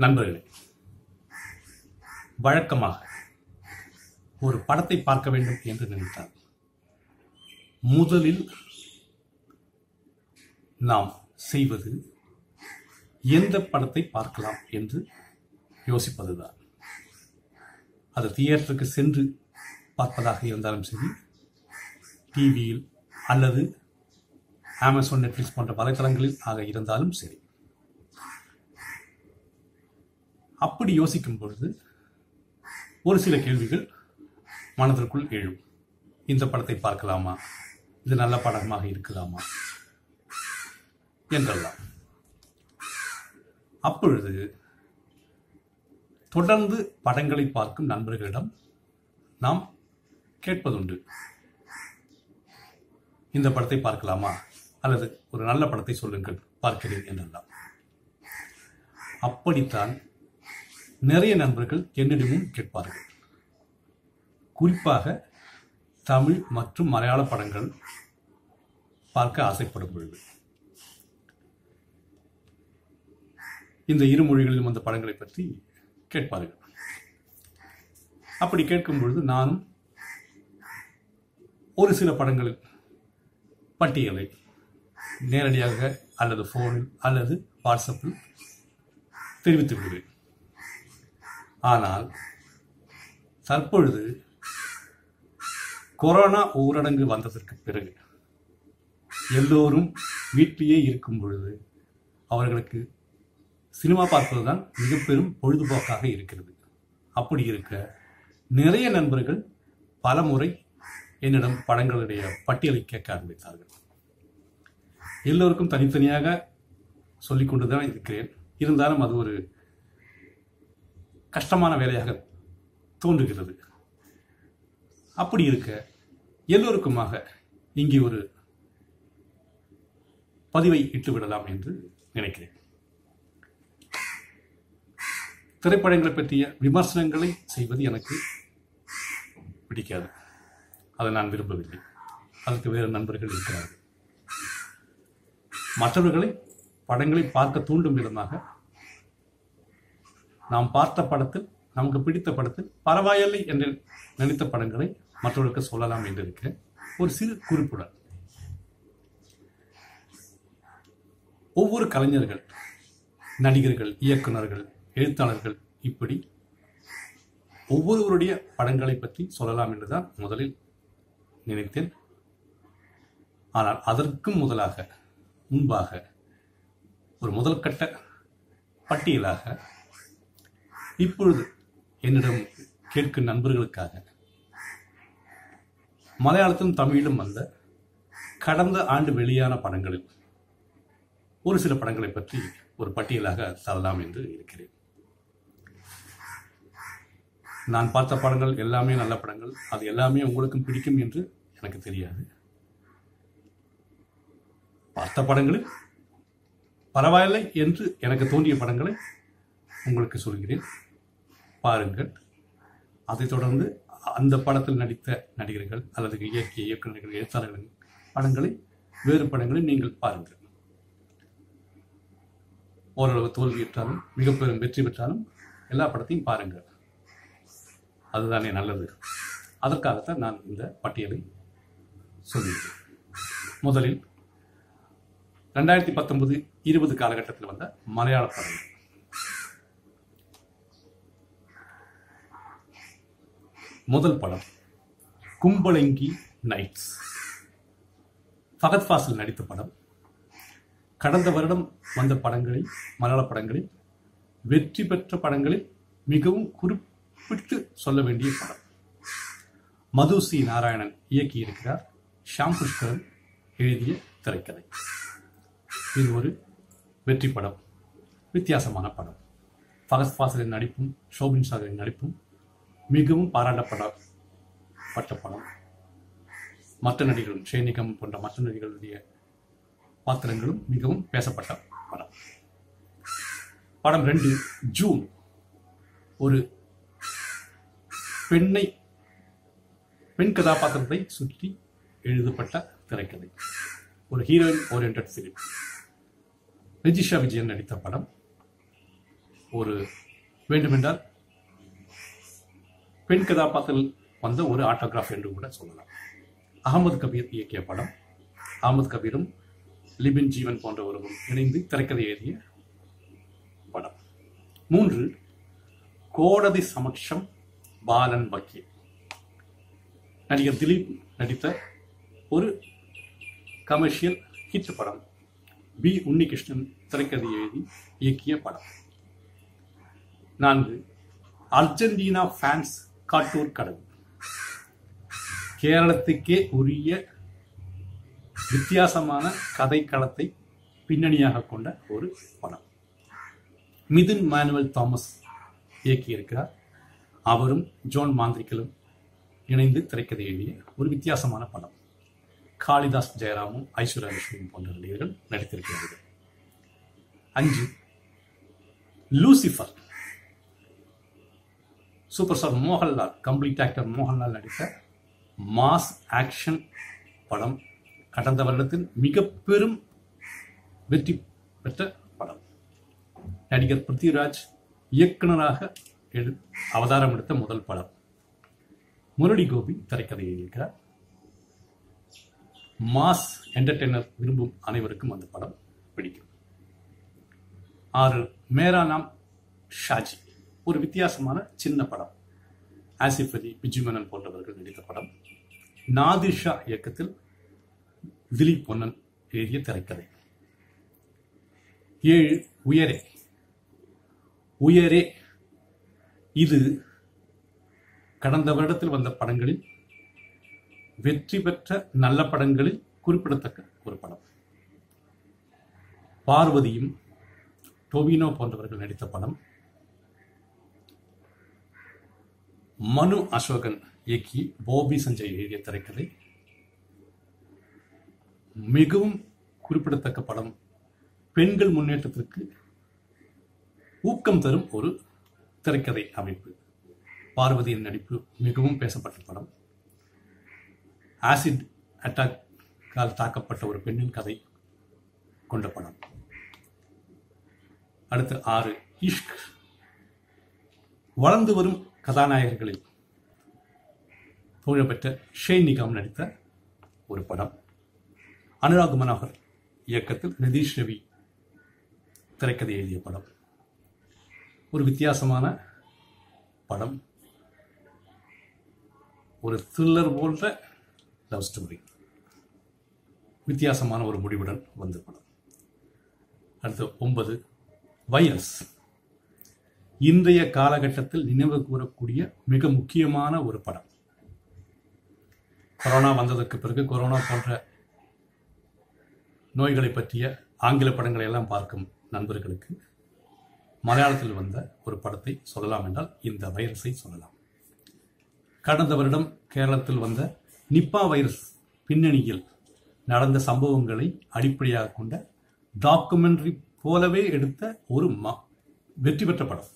நண்பர்களே, வழக்கமாக ஒரு படத்தை பார்க்க வேண்டும் என்று நினைத்தால் முதலில் நாம் செய்வது எந்த படத்தை பார்க்கலாம் என்று யோசிப்பதுதான். அது தியேட்டருக்கு சென்று பார்ப்பதாக இருந்தாலும் சரி, டிவியில் அல்லது அமேசான், நெட்ஃபிளிக்ஸ் போன்ற வலைத்தளங்களில் ஆக இருந்தாலும் சரி. அப்படி யோசிக்கும் பொழுது ஒரு சில கேள்விகள் மனதிற்குள் எழும். இந்த படத்தை பார்க்கலாமா, இது நல்ல படமாக இருக்கலாமா என்றெல்லாம். அப்பொழுது தொடர்ந்து படங்களை பார்க்கும் நண்பர்களிடம் நாம் கேட்பதுண்டு, இந்த படத்தை பார்க்கலாமா அல்லது ஒரு நல்ல படத்தை சொல்லுங்கள் பார்க்கிறேன் என்றெல்லாம். அப்படித்தான் நிறைய நண்பர்கள் என்னிடமும் கேட்பார்கள். குறிப்பாக தமிழ் மற்றும் மலையாள படங்கள் பார்க்க ஆசைப்படும் பொழுது, இந்த இரு மொழிகளிலும் வந்த படங்களை பற்றி கேட்பார்கள். அப்படி கேட்கும் பொழுது நானும் ஒரு சில படங்களில் பட்டியலை நேரடியாக அல்லது போனில் அல்லது வாட்ஸ்அப்பில் தெரிவித்து விடுவேன். ஆனால் தற்பொழுது கொரோனா ஊரடங்கு வந்ததற்கு பிறகு எல்லோரும் வீட்டிலேயே இருக்கும் பொழுது அவர்களுக்கு சினிமா பார்ப்பதுதான் மிக பெரும் பொழுதுபோக்காக இருக்கிறது. அப்படி இருக்க நிறைய நண்பர்கள் பல முறை என்னிடம் படங்களுடைய பட்டியலை கேட்க ஆரம்பித்தார்கள். எல்லோருக்கும் தனித்தனியாக சொல்லிக் கொண்டுதான் இருக்கிறேன். இருந்தாலும் அது ஒரு கஷ்டமான வேலையாக தோன்றுகிறது. அப்படி இருக்க எல்லோருக்குமாக இங்கே ஒரு பதிவை இட்டுவிடலாம் என்று நினைக்கிறேன். திரைப்படங்களை பற்றிய விமர்சனங்களை செய்வது எனக்கு பிடிக்காது, அதை நான் விரும்பவில்லை. அதற்கு வேறு நண்பர்கள் இருக்கிறார்கள். மற்றவர்களை படங்களை பார்க்க தூண்டும் விதமாக நாம் பார்த்த படத்தில், நமக்கு பிடித்த படத்தில் பரவாயில்லை என்று நினைத்த படங்களை மற்றவர்களுக்கு சொல்லலாம் என்று இருக்க ஒரு சிறு குறிப்புடன், ஒவ்வொரு கலைஞர்கள், நடிகர்கள், இயக்குநர்கள், எழுத்தாளர்கள், இப்படி ஒவ்வொருவருடைய படங்களை பற்றி சொல்லலாம் என்றுதான் முதலில் நினைத்தேன். ஆனால் அதற்கும் முன்பாக ஒரு முதல் கட்ட பட்டியலாக இப்பொழுது என்னிடம் கேட்கும் நண்பர்களுக்காக மலையாளத்திலும் தமிழிலும் வந்த கடந்த ஆண்டு வெளியான படங்களில் ஒரு சில படங்களை பற்றி ஒரு பட்டியலாக தரலாம் என்று இருக்கிறேன். நான் பார்த்த படங்கள் எல்லாமே நல்ல படங்கள், அது எல்லாமே உங்களுக்கும் பிடிக்கும் என்று எனக்கு தெரியாது. பார்த்த படங்களில் பரவாயில்லை என்று எனக்கு தோன்றிய படங்களை உங்களுக்கு சொல்கிறேன், பாருங்கள். அதைத் தொடர்ந்து அந்த படத்தில் நடித்த நடிகர்கள் அல்லது இயக்கிய இயக்குநர்கள், எழுத்தாளர்களின் படங்களை, வேறு படங்களை நீங்கள் பாருங்கள். ஓரளவு தோல்வியுற்றாலும் மிக பெரும் வெற்றி பெற்றாலும் எல்லா படத்தையும் பாருங்கள், அதுதானே நல்லது. அதற்காகத்தான் நான் இந்த பட்டியலை சொல்கிறேன். முதலில் 2019-20 காலகட்டத்தில் வந்த மலையாள படங்கள். முதல் படம் கும்பளங்கி நைட்ஸ், ஃபகத் ஃபாசில் நடித்த படம். கடந்த வருடம் வந்த படங்களில், மலையாள படங்களில், வெற்றி பெற்ற படங்களில் மிகவும் குறிப்பிட்டு சொல்ல வேண்டிய படம். மது சி நாராயணன் இயக்கியிருக்கிறார், ஷாம் புஷ்கரன் எழுதிய திரைக்கதை. இது ஒரு வெற்றி படம், வித்தியாசமான படம். ஃபகத் ஃபாசிலின் நடிப்பும் ஷோபின் ஷாகரின் நடிப்பும் மிகவும் பாராட்டப்பட்ட படம். மற்ற நடிகர்களும், ஷேனிகம் போன்ற மற்ற நடிகர்களுடைய பாத்திரங்களும் மிகவும் பேசப்பட்ட படம். படம் 2 ஜூன், ஒரு பெண் கதாபாத்திரத்தை சுற்றி எழுதப்பட்ட திரைக்கதை, ஒரு ஹீரோயின் ஓரியன்டட் ஃபிலிம். ரெஜிஷா விஜயன் நடித்த படம். ஒரு வேண்டுமென்றால் பெண் கதாபாத்திரத்தில் வந்த ஒரு ஆட்டோகிராஃப் என்று கூட சொல்லலாம். அகமது கபீர் இயக்கிய படம். அகமது கபீரும் லிபின் ஜீவன் போன்றவர்களும் இணைந்து திரைக்கதை எழுதிய படம். 3 கோடதி சமட்சம் பாலன் வக்கீல். நடிகர் திலீப் நடித்த ஒரு கமர்ஷியல் ஹிட் படம். பி உன்னிகிருஷ்ணன் திரைக்கதை எழுதி இயக்கிய படம். 4 அர்ஜென்டினா ஃபேன்ஸ் காட்டூர் கடவுள். கேரளத்துக்கே உரிய வித்தியாசமான கதைக்களத்தை பின்னணியாக கொண்ட ஒரு படம். மிதுன் மேனுவல் தாமஸ் இயக்கியிருக்கிறார். அவரும் ஜோன் மாந்திரிக்கலும் இணைந்து திரைக்கதை எழுதிய ஒரு வித்தியாசமான படம். காளிதாஸ் ஜெயராமும் ஐஸ்வர்யா லட்சுமியும் போன்ற நடிகர்கள் நடித்திருக்கிறார்கள். 5 Lucifer. Super star Mohanlal, complete actor Mohanlal நடித்த மாஸ் ஆக்ஷன் படம். கடந்த வருடத்தில் மிக பெரும் வெற்றி பெற்ற படம். நடிகர் பிருத்திவிராஜ் இயக்குநராக அவதாரம் எடுத்த முதல் படம். முரளி கோபி திரைக்கதை எழுதியிருக்கிறார். மாஸ் என்டர்டெய்னர் விரும்பும் அனைவருக்கும் அந்த படம் பிடிக்கும். 6 மேரா நாம் ஷாஜி. ஒரு வித்தியாசமான சின்ன படம். ஆசிஃப் அலி, பிஜு மேனன் போன்றவர்கள் நடித்த படம். நாதிர் ஷா இயக்கத்தில் திலீப் பொன்னன் எழுதிய திரைக்கதை. 7 உயரே. உயரே இது கடந்த வருடத்தில் வந்த படங்களில் வெற்றி பெற்ற நல்ல படங்களில் குறிப்பிடத்தக்க ஒரு படம். பார்வதியும் டோவினோ போன்றவர்கள் நடித்த படம். மனு அசோகன் இயக்கி பாபி சஞ்சய் எழுதிய திரைக்கதை. மிகவும் குறிப்பிடத்தக்க படம். பெண்கள் முன்னேற்றத்திற்கு ஊக்கம் தரும் ஒரு திரைக்கதை அமைப்பு. பார்வதியின் நடிப்பு மிகவும் பேசப்பட்ட படம். ஆசிட் அட்டாக்கால் தாக்கப்பட்ட ஒரு பெண்ணின் கதை கொண்ட படம். அடுத்து 6 இஷ்க். வளர்ந்து வரும் கதாநாயகர்களில் புகழ்பெற்ற ஷெய்ன் நிகாம் நடித்த ஒரு படம். அனுராக் மனோகர் இயக்கத்தில் நிதீஷ் ரவி திரைக்கதை எழுதிய படம். ஒரு வித்தியாசமான படம். ஒரு த்ரில்லர் போன்ற லவ் ஸ்டோரி. வித்தியாசமான ஒரு முடிவுடன் வந்த படம். அடுத்து 9 வைரஸ். இன்றைய காலகட்டத்தில் நினைவு கூறக்கூடிய மிக முக்கியமான ஒரு படம். கொரோனா வந்ததற்கு பிறகு கொரோனா போன்ற நோய்களை பற்றிய ஆங்கில படங்களை எல்லாம் பார்க்கும் நண்பர்களுக்கு மலையாளத்தில் வந்த ஒரு படத்தை சொல்லலாம் என்றால் இந்த வைரஸை சொல்லலாம். கடந்த வருடம் கேரளத்தில் வந்த நிப்பா வைரஸ் பின்னணியில் நடந்த சம்பவங்களை அடிப்படையாக கொண்ட டாக்குமெண்ட்ரி போலவே எடுத்த ஒரு வெற்றி பெற்ற படம்.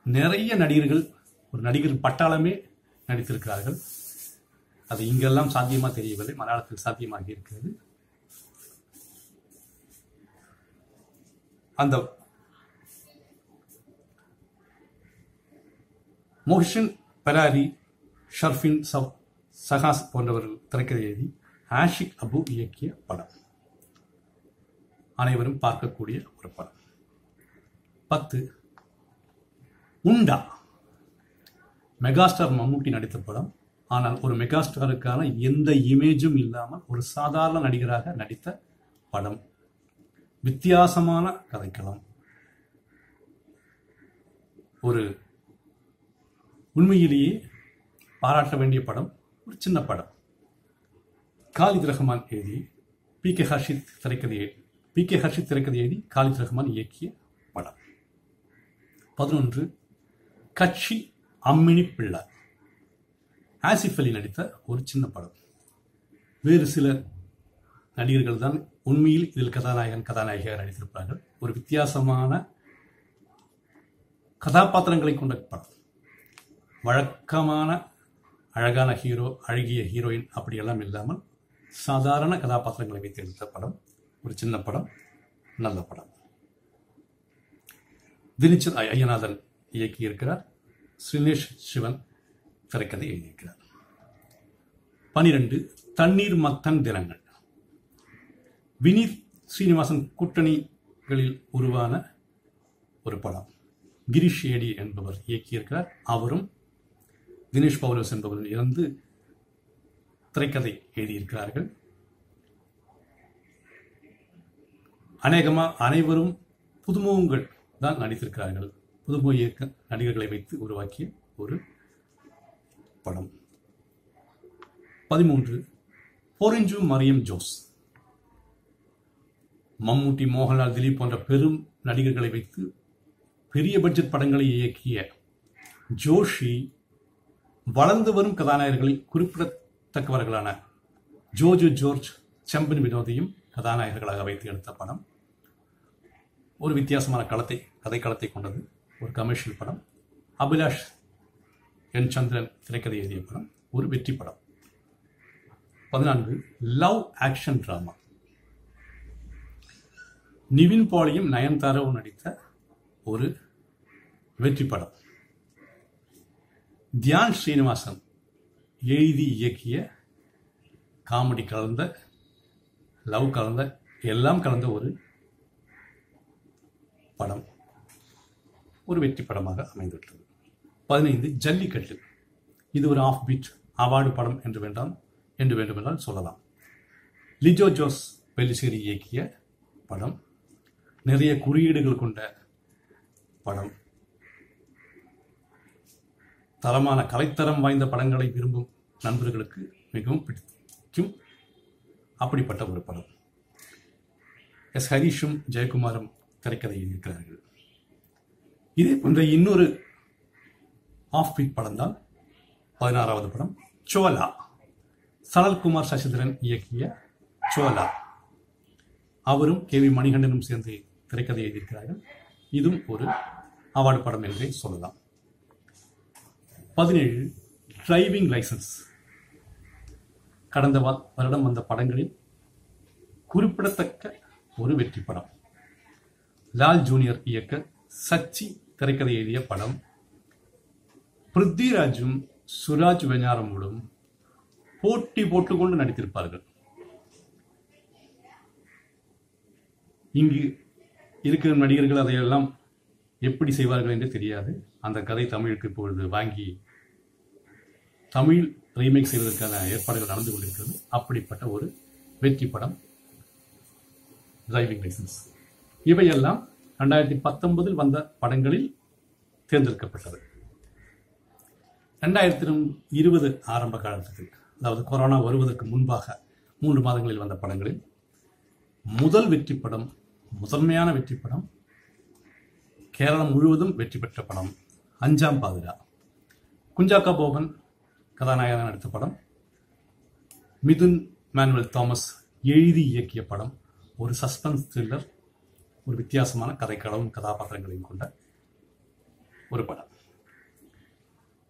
நிறைய நடிகர்கள், ஒரு நடிகர் பட்டாளமே நடித்திருக்கிறார்கள். அது இங்கெல்லாம் சாத்தியமா தெரியவில்லை, மலையாளத்தில் சாத்தியமாகி இருக்கிறது. அந்த மோஹிஷன் பெராரி, ஷர்ஃபின் சஹாஸ் போன்றவர்கள் திரைக்கதை எழுதி ஆஷிக் அபு இயக்கிய படம். அனைவரும் பார்க்கக்கூடிய ஒரு படம். 10 உண்டா. மெகாஸ்டார் மம்முட்டி நடித்த படம். ஆனால் ஒரு மெகாஸ்டாருக்கான எந்த இமேஜும் இல்லாமல் ஒரு சாதாரண நடிகராக நடித்த படம். வித்தியாசமான கதைக்களம். ஒரு உண்மையிலேயே பாராட்ட வேண்டிய படம். ஒரு சின்ன படம். காலித் ரஹ்மான் எழுதி பி.கே. ஹர்ஷித் திரைக்கதை எழுதி காலித் ரஹ்மான் இயக்கிய படம். 11 கட்சி அம்மினி பிள்ளை. ஆசிஃப் அலி நடித்த ஒரு சின்ன படம். வேறு சில நடிகர்கள் தான் உண்மையில் இதில் கதாநாயகியாக நடித்திருப்பார்கள். ஒரு வித்தியாசமான கதாபாத்திரங்களை கொண்ட படம். வழக்கமான அழகான ஹீரோ, அழகிய ஹீரோயின் அப்படியெல்லாம் இல்லாமல் சாதாரண கதாபாத்திரங்களை வைத்து எடுத்த படம். ஒரு சின்ன படம், நல்ல படம். தினிச்சல் ஐயநாதன் இயக்கியிருக்கிறார். ஸ்ரீனேஷ் சிவன் திரைக்கதை எழுதியிருக்கிறார். 12 தண்ணீர் மத்தன் தினங்கள். வினீத் ஸ்ரீனிவாசன் கூட்டணிகளில் உருவான ஒரு படம். கிரீஷ் ஏடி என்பவர் இயக்கியிருக்கிறார். அவரும் தினேஷ் பவுலஸ் என்பவரும் இருந்து திரைக்கதை எழுதியிருக்கிறார்கள். அனைவரும் புதுமுகங்கள் தான் நடித்திருக்கிறார்கள். புதுமுக இயக்க நடிகர்களை வைத்து உருவாக்கிய ஒரு படம். 13 பொரிஞ்சு மரியம் ஜோஸ். மம்முட்டி, மோகன்லால், திலீப் போன்ற பெரும் நடிகர்களை வைத்து பெரிய பட்ஜெட் படங்களை இயக்கிய ஜோஷி வளர்ந்து வரும் கதாநாயகர்களில் குறிப்பிடத்தக்கவர்களான ஜோஜு ஜோர்ஜ், செம்பன் வினோதையும் கதாநாயகர்களாக வைத்து எடுத்த படம். ஒரு வித்தியாசமான கதைக்களத்தை கொண்டது. ஒரு கமர்ஷியல் படம். அபிலாஷ் என் சந்திரன் திரைக்கதை எழுதிய படம். ஒரு வெற்றி படம். 14 லவ் ஆக்ஷன் டிராமா. நிவின் பாலியும் நயன்தாராவும் நடித்த ஒரு வெற்றி படம். தியான் ஸ்ரீனிவாசன் எழுதி இயக்கிய காமெடி கலந்த, லவ் கலந்த, எல்லாம் கலந்த ஒரு படம். ஒரு வெற்றி படமாக அமைந்துவிட்டது. 15 ஜல்லிக்கட்டு. இது ஒரு ஆஃப் பீட் அவார்டு படம் என்று வேண்டுமென்றால் சொல்லலாம். லிஜோ ஜோஸ் பெல்லிசேரி இயக்கிய படம். நிறைய குறியீடுகள் கொண்ட படம். தரமான கலைத்தரம் வாய்ந்த படங்களை விரும்பும் நண்பர்களுக்கு மிகவும் பிடிக்கும் அப்படிப்பட்ட ஒரு படம். எஸ் ஹரிஷும் ஜெயக்குமாரும் திரைக்கதை எழுதியிருக்கிறார்கள். இதே போன்ற இன்னொரு ஆஃப் பீட் படம் தான் 16வது படம் சோலா. சனல்குமார் சசிதரன் இயக்கிய சோலா. அவரும் கே வி மணிகண்டனும் சேர்ந்து திரைக்கதை எழுதியிருக்கிறார்கள். இதுவும் ஒரு அவார்டு படம் என்றே சொல்லலாம். 17 டிரைவிங் லைசன்ஸ். கடந்த வருடம் வந்த படங்களில் குறிப்பிடத்தக்க ஒரு வெற்றி படம். லால் ஜூனியர் இயக்க சச்சி திரைக்கதை எழுதிய படம். பிருத்விராஜும் சுராஜ் வெஞ்ஞாரமுடன் போட்டி போட்டுக்கொண்டு நடித்திருப்பார்கள். இங்கு இருக்கிற நடிகர்கள் அதையெல்லாம் எப்படி செய்வார்கள் என்று தெரியாது. அந்த கதை தமிழுக்கு இப்பொழுது வாங்கி தமிழ் ரீமேக் செய்வதற்கான ஏற்பாடுகள் நடந்து கொண்டிருக்கிறது. அப்படிப்பட்ட ஒரு வெற்றி படம் டிரைவிங் லைசன்ஸ். இவையெல்லாம் 2019 வந்த படங்களில் தேர்ந்தெடுக்கப்பட்டது. 2020 ஆரம்ப காலத்துக்கு, அதாவது கொரோனா வருவதற்கு முன்பாக 3 மாதங்களில் வந்த படங்களில் முதல் வெற்றி படம், முதன்மையான வெற்றி படம், கேரளம் முழுவதும் வெற்றி பெற்ற படம் அஞ்சாம் பாதுகா. குஞ்சாக்கா போபன் கதாநாயகன் நடித்த படம். மிதுன் மேனுவல் தாமஸ் எழுதி இயக்கிய படம். ஒரு சஸ்பென்ஸ் த்ரில்லர், ஒரு வித்தியாசமான கதைக்களமும் கதாபாத்திரங்களையும் கொண்ட ஒரு படம்.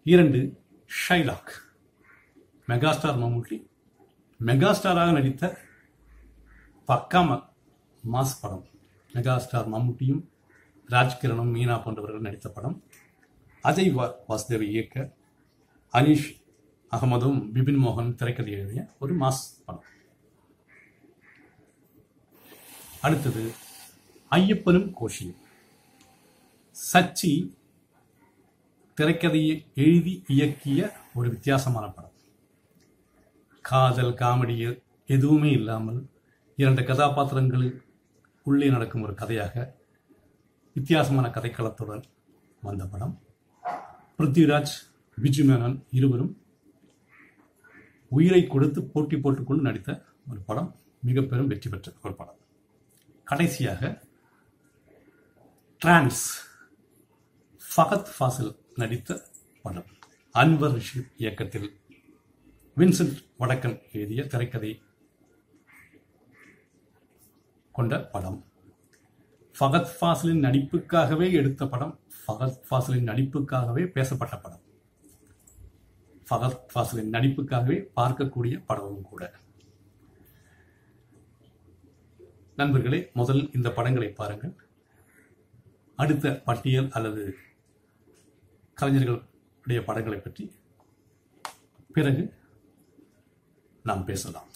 2 ஷைலாக். மெகாஸ்டார் மம்முட்டி மெகாஸ்டாராக நடித்த பக்கா மாஸ் படம். மெகாஸ்டார் மம்முட்டியும் ராஜ்கிரனும் மீனா போன்றவர்கள் நடித்த படம். அஜய் வாசுதேவ் இயக்க அனீஷ் அகமதும் பிபின் மோகன் திரைக்கதை எழுதிய ஒரு மாஸ் படம். அடுத்தது ஐயப்பனும் கோஷியும். சச்சி திரைக்கதையை எழுதி இயக்கிய ஒரு வித்தியாசமான படம். காதல், காமெடி எதுவுமே இல்லாமல் 2 கதாபாத்திரங்களில் உள்ளே நடக்கும் ஒரு கதையாக வித்தியாசமான கதைக்களத்துடன் வந்த படம். பிருத்விராஜ், பிஜு மேனன் இருவரும் உயிரை கொடுத்து போட்டி போட்டுக்கொண்டு நடித்த ஒரு படம். மிக பெரும் வெற்றி பெற்ற ஒரு படம். கடைசியாக டிரான்ஸ். ஃபகத் ஃபாசில் நடித்த படம். அன்வர் ரஷீத் இயக்கத்தில் வின்சென்ட் வடக்கன் எழுதிய திரைக்கதை கொண்ட படம். ஃபகத் ஃபாசிலின் நடிப்புக்காகவே எடுத்த படம். ஃபகத் ஃபாசிலின் நடிப்புக்காகவே பேசப்பட்ட படம். ஃபகத் ஃபாசிலின் நடிப்புக்காகவே பார்க்கக்கூடிய படமும் கூட. நண்பர்களே, முதல் இந்த படங்களை பாருங்கள். அடுத்த பட்டியல் அல்லது கலைஞர்களுடைய படங்களை பற்றி பிறகு நாம் பேசலாம்.